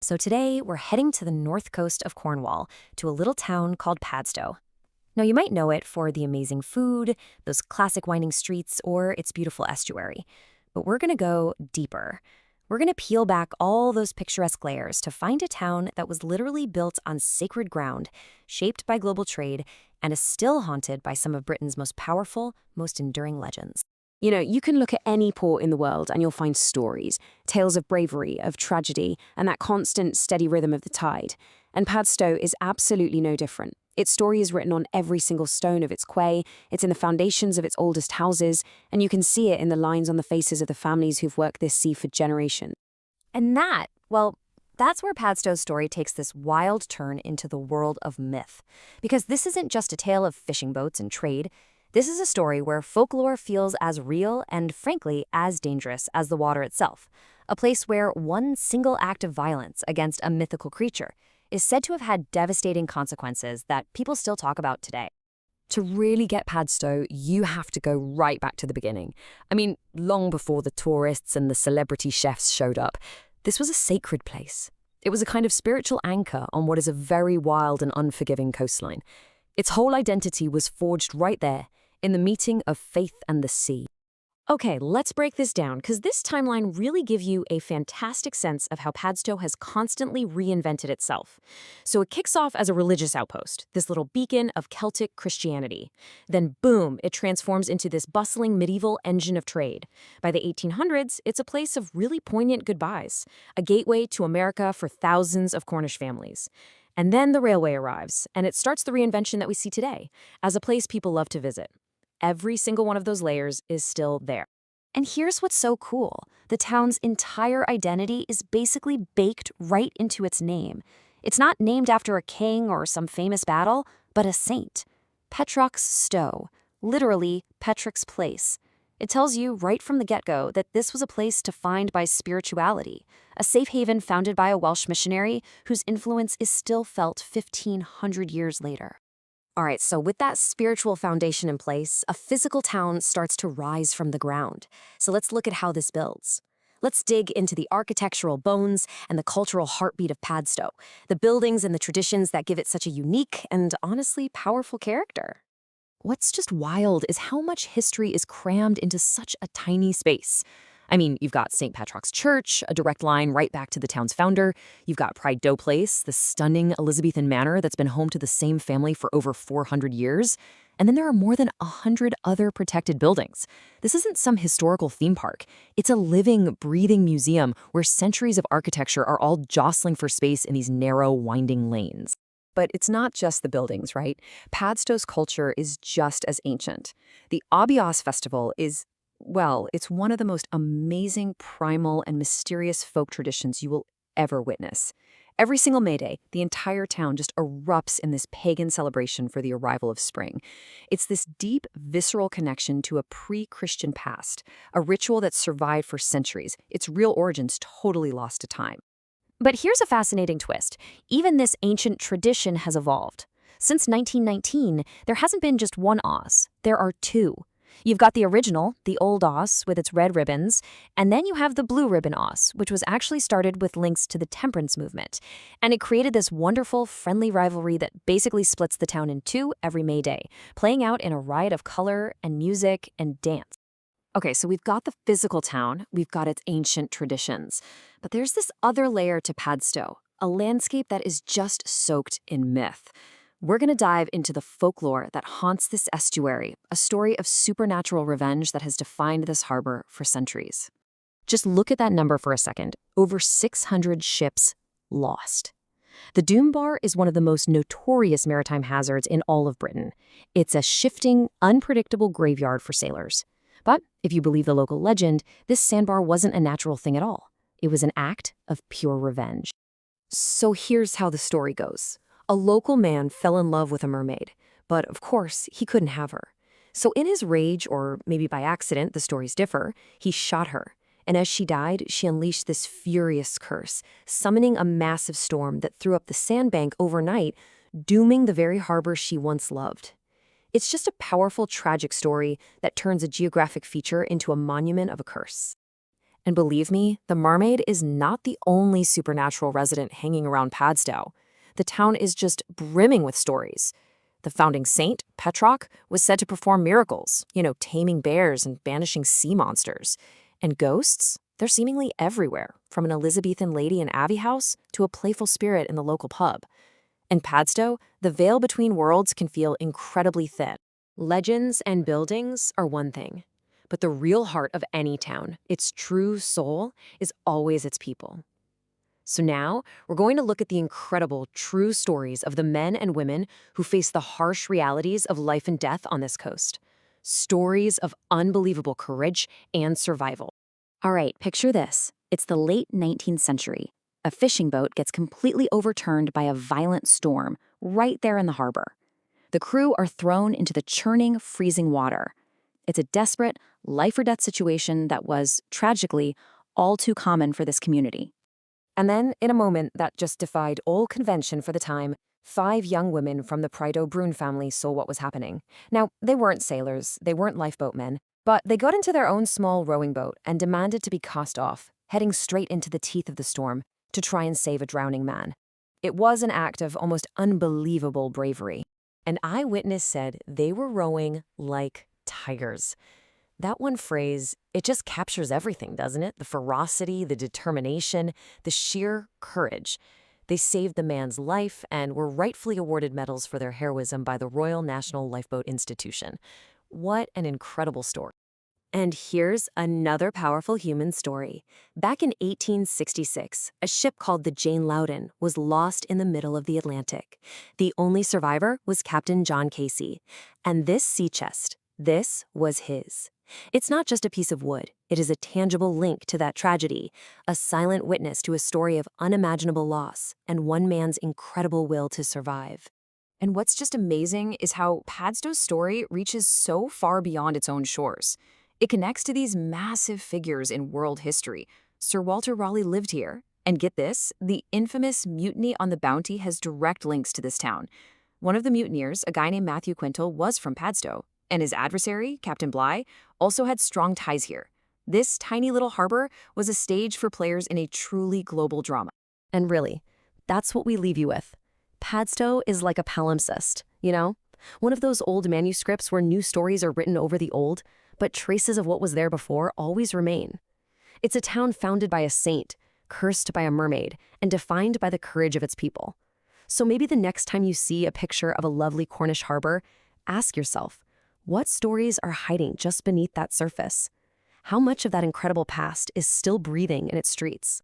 So today, we're heading to the north coast of Cornwall to a little town called Padstow. Now, you might know it for the amazing food, those classic winding streets, or its beautiful estuary. But we're going to go deeper. We're going to peel back all those picturesque layers to find a town that was literally built on sacred ground, shaped by global trade, and is still haunted by some of Britain's most powerful, most enduring legends. You can look at any port in the world and you'll find stories, tales of bravery, of tragedy, and that constant, steady rhythm of the tide. And Padstow is absolutely no different. Its story is written on every single stone of its quay, it's in the foundations of its oldest houses, and you can see it in the lines on the faces of the families who've worked this sea for generations. And that's where Padstow's story takes this wild turn into the world of myth. Because this isn't just a tale of fishing boats and trade. This is a story where folklore feels as real and, frankly, as dangerous as the water itself. A place where one single act of violence against a mythical creature is said to have had devastating consequences that people still talk about today. To really get Padstow, you have to go right back to the beginning. I mean, long before the tourists and the celebrity chefs showed up, this was a sacred place. It was a kind of spiritual anchor on what is a very wild and unforgiving coastline. Its whole identity was forged right there, in the meeting of faith and the sea. Okay, let's break this down, because this timeline really gives you a fantastic sense of how Padstow has constantly reinvented itself. So it kicks off as a religious outpost, this little beacon of Celtic Christianity. Then boom, it transforms into this bustling medieval engine of trade. By the 1800s, it's a place of really poignant goodbyes, a gateway to America for thousands of Cornish families. And then the railway arrives, and it starts the reinvention that we see today, as a place people love to visit. Every single one of those layers is still there. And here's what's so cool. The town's entire identity is basically baked right into its name. It's not named after a king or some famous battle, but a saint. Petrox Stow, literally Petric's place. It tells you right from the get-go that this was a place defined by spirituality, a safe haven founded by a Welsh missionary whose influence is still felt 1,500 years later. All right, so with that spiritual foundation in place, a physical town starts to rise from the ground. So let's look at how this builds. Let's dig into the architectural bones and the cultural heartbeat of Padstow, the buildings and the traditions that give it such a unique and honestly powerful character. What's just wild is how much history is crammed into such a tiny space. I mean, you've got St. Patrick's Church, a direct line right back to the town's founder. You've got Padstow Place, the stunning Elizabethan manor that's been home to the same family for over 400 years. And then there are more than 100 other protected buildings. This isn't some historical theme park. It's a living, breathing museum where centuries of architecture are all jostling for space in these narrow, winding lanes. But it's not just the buildings, right? Padstow's culture is just as ancient. The Abios Festival is, well, it's one of the most amazing, primal, and mysterious folk traditions you will ever witness. Every single May Day, the entire town just erupts in this pagan celebration for the arrival of spring. It's this deep, visceral connection to a pre-Christian past, a ritual that's survived for centuries, its real origins totally lost to time. But here's a fascinating twist. Even this ancient tradition has evolved. Since 1919, there hasn't been just one Oz. There are two. You've got the original, the old Oz, with its red ribbons, and then you have the blue ribbon Oz, which was actually started with links to the temperance movement. And it created this wonderful, friendly rivalry that basically splits the town in two every May Day, playing out in a riot of color and music and dance. Okay, so we've got the physical town, we've got its ancient traditions, but there's this other layer to Padstow, a landscape that is just soaked in myth. We're going to dive into the folklore that haunts this estuary, a story of supernatural revenge that has defined this harbor for centuries. Just look at that number for a second. Over 600 ships lost. The Doom Bar is one of the most notorious maritime hazards in all of Britain. It's a shifting, unpredictable graveyard for sailors. But if you believe the local legend, this sandbar wasn't a natural thing at all. It was an act of pure revenge. So here's how the story goes. A local man fell in love with a mermaid, but of course, he couldn't have her. So in his rage, or maybe by accident, the stories differ, he shot her. And as she died, she unleashed this furious curse, summoning a massive storm that threw up the sandbank overnight, dooming the very harbor she once loved. It's just a powerful, tragic story that turns a geographic feature into a monument of a curse. And believe me, the mermaid is not the only supernatural resident hanging around Padstow. The town is just brimming with stories. The founding saint, Petrock, was said to perform miracles, taming bears and banishing sea monsters. And ghosts? They're seemingly everywhere, from an Elizabethan lady in Abbey House to a playful spirit in the local pub. In Padstow, the veil between worlds can feel incredibly thin. Legends and buildings are one thing, but the real heart of any town, its true soul, is always its people. So now, we're going to look at the incredible, true stories of the men and women who face the harsh realities of life and death on this coast. Stories of unbelievable courage and survival. All right, picture this. It's the late 19th century. A fishing boat gets completely overturned by a violent storm right there in the harbor. The crew are thrown into the churning, freezing water. It's a desperate, life-or-death situation that was, tragically, all too common for this community. And then, in a moment that just defied all convention for the time, 5 young women from the Prideaux-Brune family saw what was happening. Now, they weren't sailors, they weren't lifeboatmen, but they got into their own small rowing boat and demanded to be cast off, heading straight into the teeth of the storm to try and save a drowning man. It was an act of almost unbelievable bravery. An eyewitness said they were rowing like tigers. That one phrase, it just captures everything, doesn't it? The ferocity, the determination, the sheer courage. They saved the man's life and were rightfully awarded medals for their heroism by the Royal National Lifeboat Institution. What an incredible story. And here's another powerful human story. Back in 1866, a ship called the Jane Loudon was lost in the middle of the Atlantic. The only survivor was Captain John Casey. And this sea chest, this was his. It's not just a piece of wood. It is a tangible link to that tragedy, a silent witness to a story of unimaginable loss and one man's incredible will to survive. And what's just amazing is how Padstow's story reaches so far beyond its own shores. It connects to these massive figures in world history. Sir Walter Raleigh lived here. And get this, the infamous mutiny on the Bounty has direct links to this town. One of the mutineers, a guy named Matthew Quintal, was from Padstow. And his adversary, Captain Bligh, also had strong ties here. This tiny little harbor was a stage for players in a truly global drama. And really, that's what we leave you with. Padstow is like a palimpsest, one of those old manuscripts where new stories are written over the old, but traces of what was there before always remain. It's a town founded by a saint, cursed by a mermaid, and defined by the courage of its people. So maybe the next time you see a picture of a lovely Cornish harbor, ask yourself, what stories are hiding just beneath that surface? How much of that incredible past is still breathing in its streets?